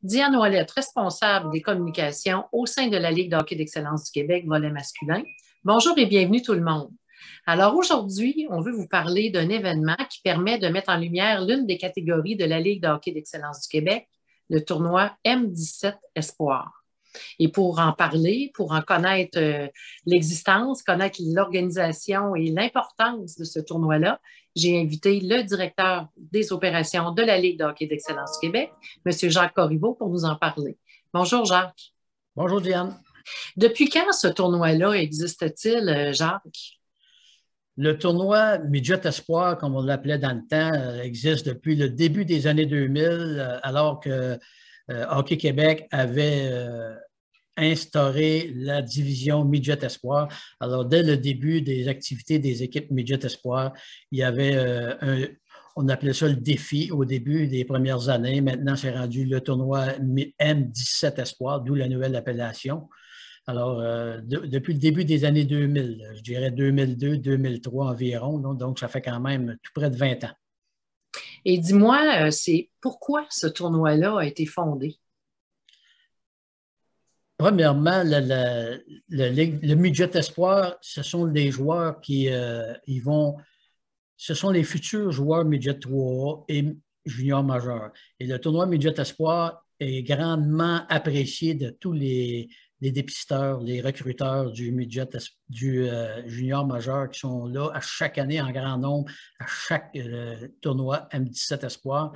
Diane Ouellette, responsable des communications au sein de la Ligue de hockey d'excellence du Québec, volet masculin. Bonjour et bienvenue tout le monde. Alors aujourd'hui, on veut vous parler d'un événement qui permet de mettre en lumière l'une des catégories de la Ligue de hockey d'excellence du Québec, le tournoi M17 Espoir. Et pour en parler, pour en connaître l'existence, connaître l'organisation et l'importance de ce tournoi-là, j'ai invité le directeur des opérations de la Ligue de hockey d'excellence du Québec, M. Jacques Corriveau, pour nous en parler. Bonjour, Jacques. Bonjour, Diane. Depuis quand ce tournoi-là existe-t-il, Jacques? Le tournoi Midget Espoir, comme on l'appelait dans le temps, existe depuis le début des années 2000, alors que Hockey Québec avait instauré la division Midget Espoir. Alors, dès le début des activités des équipes Midget Espoir, il y avait on appelait ça le défi au début des premières années. Maintenant, c'est rendu le tournoi M17 Espoir, d'où la nouvelle appellation. Alors, depuis le début des années 2000, je dirais 2002-2003 environ, donc ça fait quand même tout près de 20 ans. Et dis-moi, c'est pourquoi ce tournoi-là a été fondé? Premièrement, le Midget Espoir, ce sont des joueurs qui ce sont les futurs joueurs Midget 3A et junior majeur. Et le tournoi Midget Espoir est grandement apprécié de tous les dépisteurs, les recruteurs du junior majeur qui sont là à chaque année en grand nombre, à chaque tournoi M17 Espoir.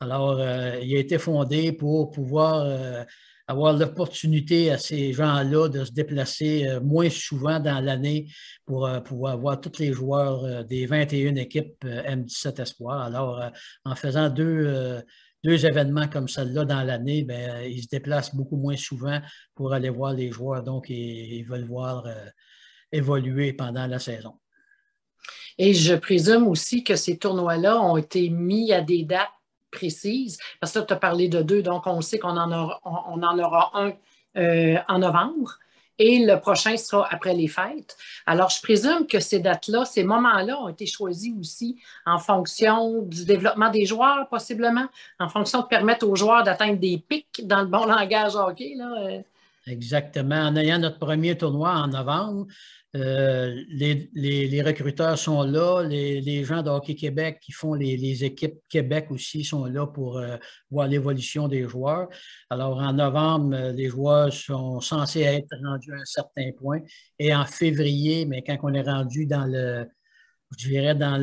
Alors, il a été fondé pour pouvoir avoir l'opportunité à ces gens-là de se déplacer moins souvent dans l'année pour pouvoir voir tous les joueurs des 21 équipes M17 Espoir. Alors, en faisant deux événements comme celle-là dans l'année, ils se déplacent beaucoup moins souvent pour aller voir les joueurs. Donc, ils veulent voir évoluer pendant la saison. Et je présume aussi que ces tournois-là ont été mis à des dates précises, parce que tu as parlé de deux, donc on sait qu'on en aura un en novembre et le prochain sera après les fêtes. Alors, je présume que ces dates-là, ces moments-là ont été choisis aussi en fonction du développement des joueurs, possiblement, en fonction de permettre aux joueurs d'atteindre des pics dans le bon langage hockey, là. Exactement. En ayant notre premier tournoi en novembre, les recruteurs sont là, les gens de Hockey Québec qui font les équipes Québec aussi sont là pour voir l'évolution des joueurs. Alors, en novembre, les joueurs sont censés être rendus à un certain point. Et en février, mais quand on est rendu dans je dirais dans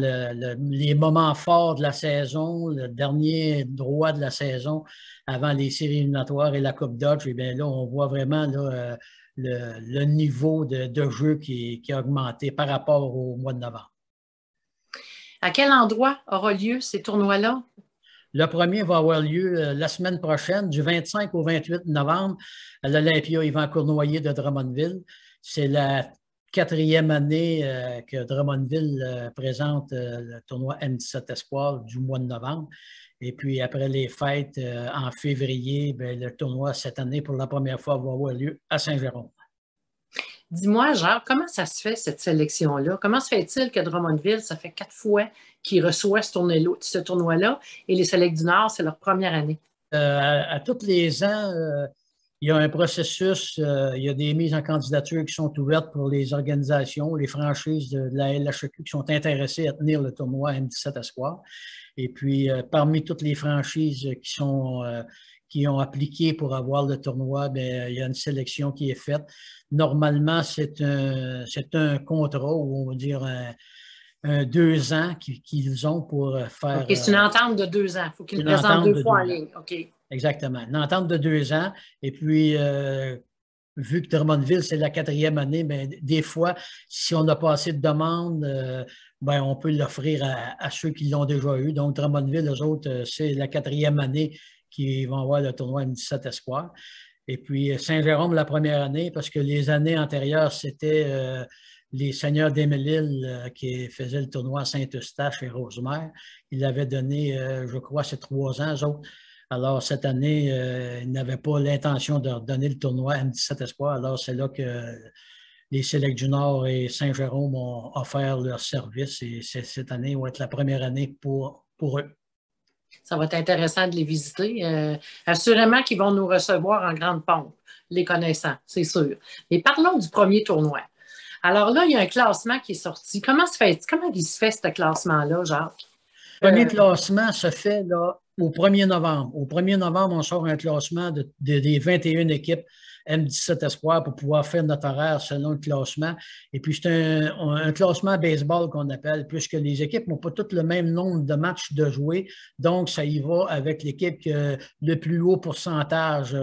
les moments forts de la saison, le dernier droit de la saison avant les séries éliminatoires et la Coupe Dodge, et bien là, on voit vraiment là, le niveau de jeu qui a augmenté par rapport au mois de novembre. À quel endroit aura lieu ces tournois-là? Le premier va avoir lieu la semaine prochaine, du 25 au 28 novembre, à l'Olympia Yvan Cournoyer de Drummondville. C'est la 4e année que Drummondville présente le tournoi M17 Espoir du mois de novembre. Et puis, après les fêtes, en février, le tournoi, cette année, pour la première fois, va avoir lieu à Saint-Jérôme. Dis-moi, Jacques, comment ça se fait, cette sélection-là? Comment se fait-il que Drummondville, ça fait 4 fois qu'il reçoit ce tournoi-là et les Selects du Nord, c'est leur première année? À tous les ans, il y a un processus, il y a des mises en candidature qui sont ouvertes pour les organisations, les franchises de la LHQ qui sont intéressées à tenir le tournoi M17 Espoir. Et puis, parmi toutes les franchises qui ont appliqué pour avoir le tournoi, il y a une sélection qui est faite. Normalement, c'est un contrat, ou on va dire un 2 ans qu'ils ont pour faire... OK, c'est une entente de 2 ans. Il faut qu'ils le présentent 2 fois en ligne. OK. Exactement. Une entente de 2 ans. Et puis, vu que Drummondville, c'est la 4e année, des fois, si on n'a pas assez de demandes, on peut l'offrir à ceux qui l'ont déjà eu. Donc, Drummondville, eux autres, c'est la 4e année qu'ils vont avoir le tournoi M17 Espoir. Et puis, Saint-Jérôme, la première année, parce que les années antérieures, c'était les Seigneurs d'Émile qui faisaient le tournoi à Saint-Eustache et Rosemère. Ils l'avaient donné, je crois, c'est 3 ans, eux autres. Alors, cette année, ils n'avaient pas l'intention de redonner le tournoi M17 Espoir. Alors, c'est là que les Selects du Nord et Saint-Jérôme ont offert leur service. Et cette année va être la première année pour eux. Ça va être intéressant de les visiter. Assurément qu'ils vont nous recevoir en grande pompe, les connaissants, c'est sûr. Mais parlons du premier tournoi. Alors là, il y a un classement qui est sorti. Comment il se fait ce classement-là, Jacques? Le premier classement se fait là, au 1er novembre. Au 1er novembre, on sort un classement des 21 équipes M17 Espoir pour pouvoir faire notre horaire selon le classement. Et puis, c'est un classement baseball qu'on appelle, puisque les équipes n'ont pas toutes le même nombre de matchs de jouer. Donc, ça y va avec l'équipe qui a le plus haut pourcentage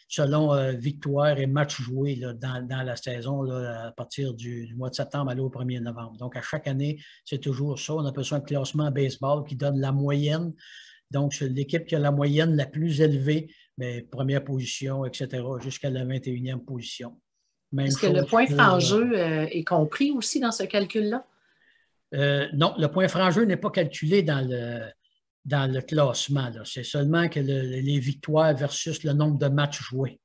selon victoire et matchs joués là, dans la saison là, à partir du mois de septembre aller au 1er novembre. Donc, à chaque année, c'est toujours ça. On appelle ça un classement baseball qui donne la moyenne. Donc, c'est l'équipe qui a la moyenne la plus élevée, mais première position, etc., jusqu'à la 21e position. Est-ce que le point franc-jeu est compris aussi dans ce calcul-là? Non, le point franc-jeu n'est pas calculé dans le classement. C'est seulement que les victoires versus le nombre de matchs joués.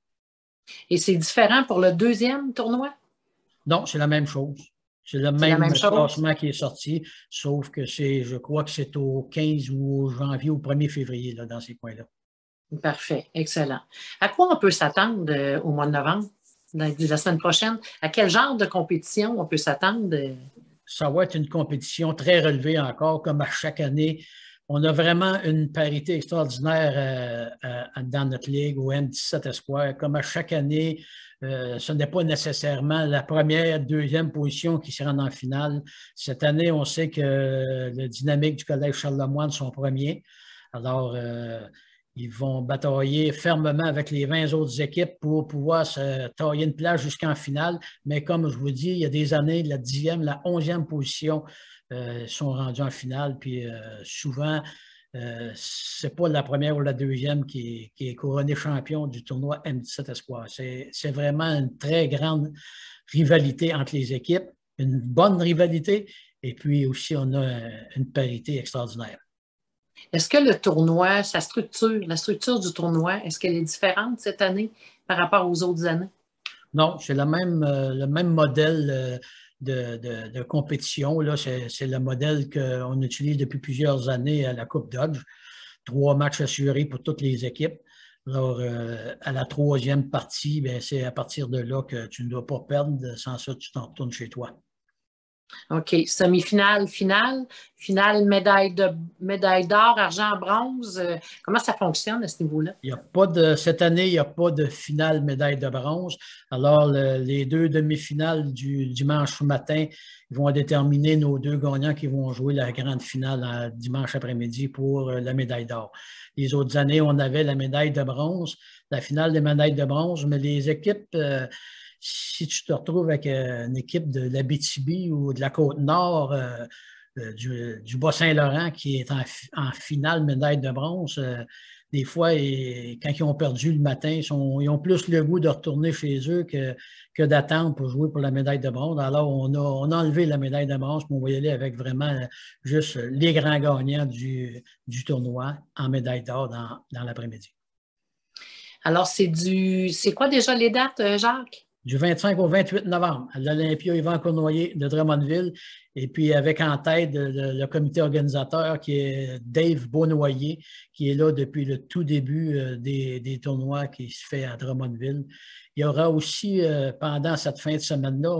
Et c'est différent pour le deuxième tournoi? Non, c'est la même chose. C'est le même classement qui est sorti, sauf que je crois que c'est au 15 ou au janvier ou au 1er février là, dans ces coins-là. Parfait, excellent. À quoi on peut s'attendre au mois de novembre, la semaine prochaine? À quel genre de compétition on peut s'attendre? Ça va être une compétition très relevée encore, comme à chaque année. On a vraiment une parité extraordinaire dans notre ligue au M17 Espoir. Comme à chaque année, ce n'est pas nécessairement la première, deuxième position qui se rend en finale. Cette année, on sait que le Dynamique du Collège Charlemagne sont premiers. Alors, ils vont batailler fermement avec les 20 autres équipes pour pouvoir se tailler une place jusqu'en finale. Mais comme je vous dis, il y a des années, la 10e, la 11e position sont rendus en finale. Puis souvent, ce n'est pas la première ou la deuxième qui est couronnée champion du tournoi M17 Espoir. C'est vraiment une très grande rivalité entre les équipes, une bonne rivalité, et puis aussi on a une parité extraordinaire. Est-ce que le tournoi, la structure du tournoi, est-ce qu'elle est différente cette année par rapport aux autres années? Non, c'est le même modèle de compétition. Là, c'est le modèle qu'on utilise depuis plusieurs années à la Coupe Dodge. 3 matchs assurés pour toutes les équipes. Alors, à la 3e partie, c'est à partir de là que tu ne dois pas perdre. Sans ça, tu t'en retournes chez toi. OK. Semi-finale, finale, médaille d'or, argent, bronze. Comment ça fonctionne à ce niveau-là? Cette année, il n'y a pas de finale médaille de bronze. Alors, les 2 demi-finales du dimanche matin vont déterminer nos 2 gagnants qui vont jouer la grande finale dimanche après-midi pour la médaille d'or. Les autres années, on avait la médaille de bronze, la finale des médailles de bronze, mais les équipes... si tu te retrouves avec une équipe de l'Abitibi ou de la Côte-Nord, du Bas-Saint-Laurent qui est en finale médaille de bronze, des fois, quand ils ont perdu le matin, ils ont plus le goût de retourner chez eux que d'attendre pour jouer pour la médaille de bronze. Alors, on a enlevé la médaille de bronze, mais on va y aller avec vraiment juste les grands gagnants du tournoi en médaille d'or dans l'après-midi. Alors, c'est quoi déjà les dates, Jacques? Du 25 au 28 novembre, à l'Olympia Yvan Cournoyer de Drummondville. Et puis avec en tête le comité organisateur qui est Dave Beaunoyer, qui est là depuis le tout début des tournois qui se fait à Drummondville. Il y aura aussi, pendant cette fin de semaine-là,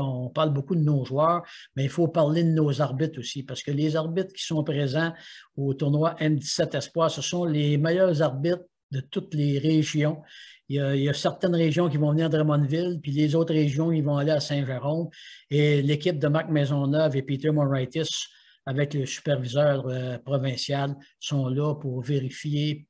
on parle beaucoup de nos joueurs, mais il faut parler de nos arbitres aussi, parce que les arbitres qui sont présents au tournoi M17 Espoir, ce sont les meilleurs arbitres de toutes les régions. Il y a certaines régions qui vont venir à Drummondville, puis les autres régions, ils vont aller à Saint-Jérôme. Et l'équipe de Marc Maisonneuve et Peter Moraitis, avec le superviseur provincial, sont là pour vérifier,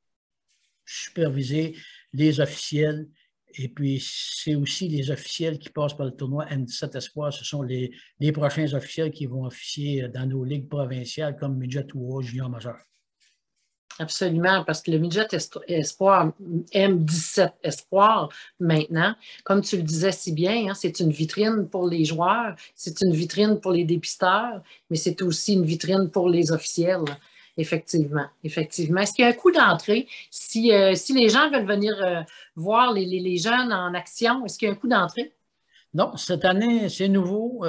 superviser les officiels. Et puis, c'est aussi les officiels qui passent par le tournoi M17 Espoir. Ce sont les prochains officiels qui vont officier dans nos ligues provinciales comme Midget ou Junior majeur. Absolument, parce que le Midget Espoir, M17 Espoir, maintenant, comme tu le disais si bien, hein, c'est une vitrine pour les joueurs, c'est une vitrine pour les dépisteurs, mais c'est aussi une vitrine pour les officiels. Effectivement, effectivement. Est-ce qu'il y a un coût d'entrée? Si les gens veulent venir voir les jeunes en action, est-ce qu'il y a un coût d'entrée? Non, cette année, c'est nouveau.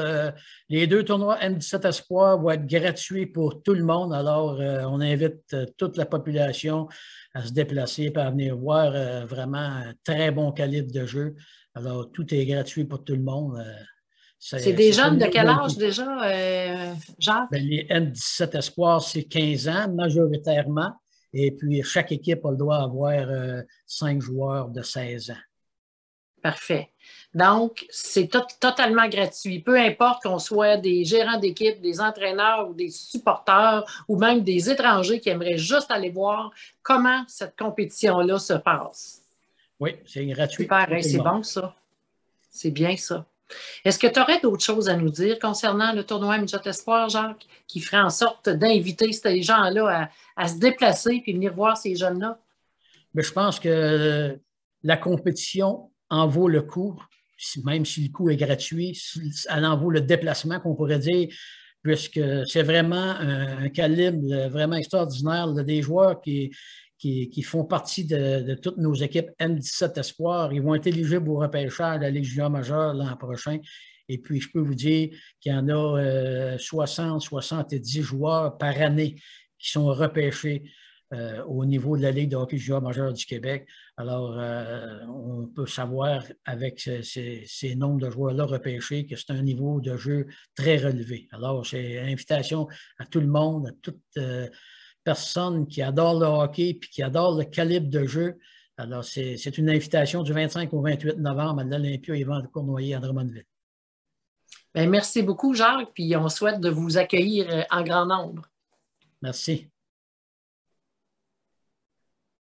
Les 2 tournois M17 Espoir vont être gratuits pour tout le monde. Alors, on invite toute la population à se déplacer et à venir voir vraiment un très bon calibre de jeu. Alors, tout est gratuit pour tout le monde. C'est des C'est jeunes une de quel âge nouveauté. déjà, Jacques? Ben, les M17 Espoirs, c'est 15 ans majoritairement. Et puis, chaque équipe a le droit d'avoir 5 joueurs de 16 ans. Parfait. Donc, c'est totalement gratuit. Peu importe qu'on soit des gérants d'équipe, des entraîneurs ou des supporters ou même des étrangers qui aimeraient juste aller voir comment cette compétition-là se passe. Oui, c'est gratuit Super, pour hein, tout le c'est monde. bon ça. C'est bien ça. Est-ce que tu aurais d'autres choses à nous dire concernant le tournoi Midget Espoir, Jacques, qui ferait en sorte d'inviter ces gens-là à se déplacer et venir voir ces jeunes-là? Mais je pense que la compétition en vaut le coup, même si le coût est gratuit, elle en vaut le déplacement, qu'on pourrait dire, puisque c'est vraiment un calibre vraiment extraordinaire des joueurs qui font partie de toutes nos équipes M17 Espoir. Ils vont être éligibles au repêchage de la Ligue junior majeure l'an prochain. Et puis, je peux vous dire qu'il y en a 60, 70 joueurs par année qui sont repêchés au niveau de la Ligue de hockey junior majeur du Québec. Alors, on peut savoir avec ces nombres de joueurs-là repêchés que c'est un niveau de jeu très relevé. Alors, c'est une invitation à tout le monde, à toute personne qui adore le hockey et qui adore le calibre de jeu. Alors, c'est une invitation du 25 au 28 novembre à l'Olympia Yvan Cournoyer à Drummondville. Bien, merci beaucoup, Jacques, puis on souhaite de vous accueillir en grand nombre. Merci.